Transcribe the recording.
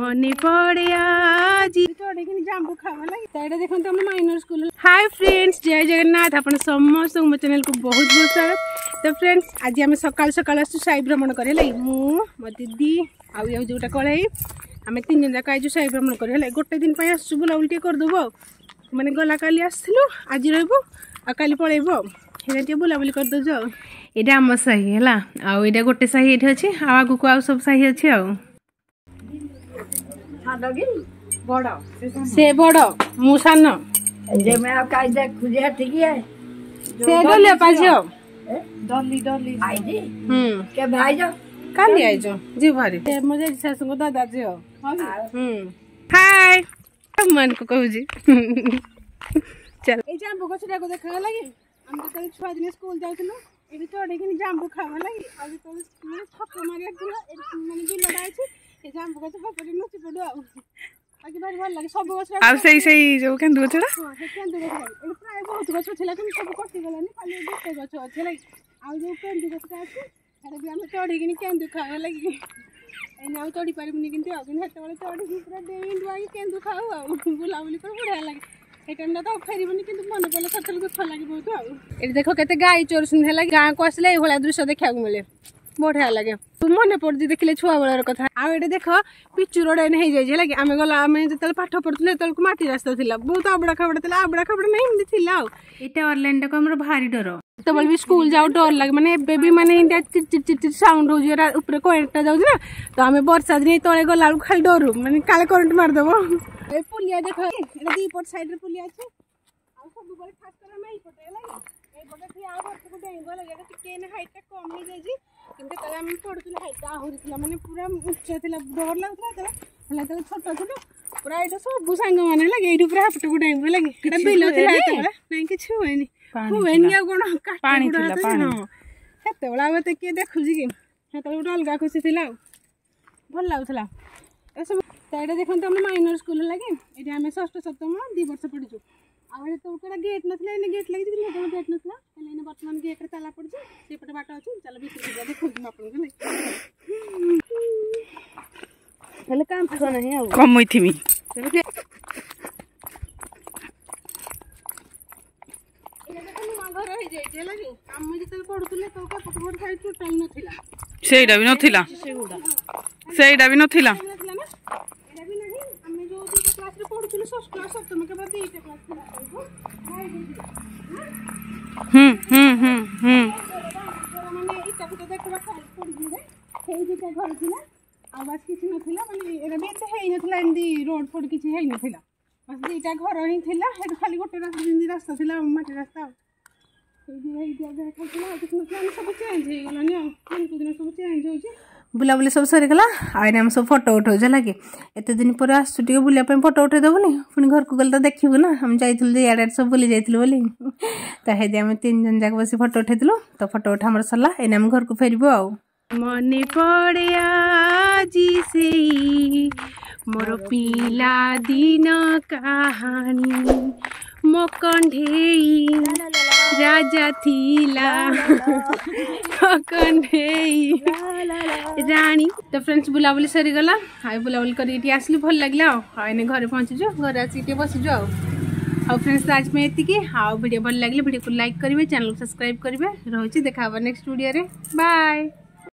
मने पड़े आज जांबू खावा लगे देखो तुम माइनर स्कूल। हाय फ्रेंड्स, जय जगन्नाथ। आपण समस्त मो चैनल को बहुत बहुत स्वागत। तो फ्रेंड्स आज आम सकाल सकाल आसु साई भ्रमण करे लगे मो दीदी आउ जोटा कड़ाई आम तीन जन जाक आज साई भ्रमण करे गोटे दिन आसु बुलाबुल करदेबू मैंने गला काली आसलु आज रहीबू आ काली पलैबू हे बुलाबुली करदे। यहाँ आम साही है आईटा गोटे साही ये अच्छे आगू को सब साही अच्छे से बड़ मु सान काली आईज जी भारी मो शाशु दादा झील हाय मन को कहूँ चल ये जांबू गछटा को देखा लगे हम तो छुआ दिन स्कूल जाऊँ ये चढ़े जांबू खावा लगे आज तो थप मारे मैंने बिलटा अच्छे जांबू गछ पकड़े नची पड़ू आगे भारी भल लगे सब गछ जो केन्दु गछटा केन्दु गछ प्राय बहुत गछ छला कि सब कटि गलानी खाली गोटे गछ अच्छे लगे आ जो केन्दु गछटा अच्छे एटा भी हम चढ़े केन्दु खावा लगे एने आ चढ़ी पारिबुनी किंतु आ दिन हेते बेले चढ़ी पूरा डेइन दुआई केन्दु खाऊ आ बुलाबुली कर बढ़िया लगे टाइम तो फेरबनी कि मन पड़े सतरे दुख लगे बहुत ये देख के गाई चोर गाँ को आसले ये दृश्य देखा मिले बढ़िया लगे मन पड़ती देखिले छुआ बेलार कथा आए देख पिचु रोड हो जाए आम गला आम जो पाठ पढ़ुले को माटी रास्ता था बहुत आबड़ा खाबड़ा आबड़ा खाबड़ा नहीं एमती यहाँ ऑरलैंडो को भारी डर तो भी स्कूल जाओ डर लगे मैंने एबे भी मैंने चिट साउंड हो करेंटा जाऊँ ना तो आम वर्षा दिन तले गला खाली डरू मैंने काले करेंट मारदेव पुलिया देख दीपट साइड रे पुलिया अच्छे सब खास कर हाइटा कम हो जाए कि पढ़ुला हाइटा आहरी माने पूरा उच्च थी डर लगुला छोट थी पूरा ये सब सांग मैंने लगे ये पूरा हापट को डाइम लगे बिल ना कि हुए हुएनि हेत किए देखुची कि गोटे अलग खुशी थी भल लगुला सब तो देखो आम माइनर स्कूल लगे ये आम षष्ठ सप्तम 2 वर्ष पढ़ीचु आगे तो गेट ना गेट लगी गेट ना बर्तमान गेट रे ताला पड़ी सेपटे बाट अच्छे चलो बीच देखो आपको काम फस ना कम घर हो जाए आम जो पढ़ुले तो पट साइड टोटाल नाला सेटा भी नथिला पढ़ुलु षष्ठ क्लास सप्तम के बाद 2टा क्लास माने इटा को देखबा खाली पढ़ी हे दुटा घर थिला आ बस किछि नथिला माने एरा भी एते हेइ नथिला एंदी रोड फोड किछि हेइ नथिला बस 2टा घर ही थिला हे खाली गोटे रास्ता थिला माटी रास्ता सब चेंज हो गलानी सब चेंज हो बुलाबुली सब सरीगला आईने हम सब फोटो उठाऊ लगे एत दिन पर आसु टे बुलापी फोटो उठे देवनी पुणी घर को गले तो देखू ना हम जाइलु इे सब बुली जाइलु बोली तो हेदी आम 3 जन जाक बस फोटो उठेलु तो फोटो उठा आम सरला एने आम घर को फेरबू आ मने पड़े आज से मोर पिला दिन कहानी मो कंढेई राजा थीला कंढेई रानी। तो फ्रेंड्स बुलाबुली सरीगला हाई बुलाबुली कर आसली भल लगे आने घरे पहुँचीजु घर आसिक बसीजु आ फ्रेंड्स आज में एतिकी वीडियो भल लगे वीडियो को लाइक करेंगे चैनल को सब्सक्राइब करेंगे रही देखा नेक्स्ट वीडियो रे बाय।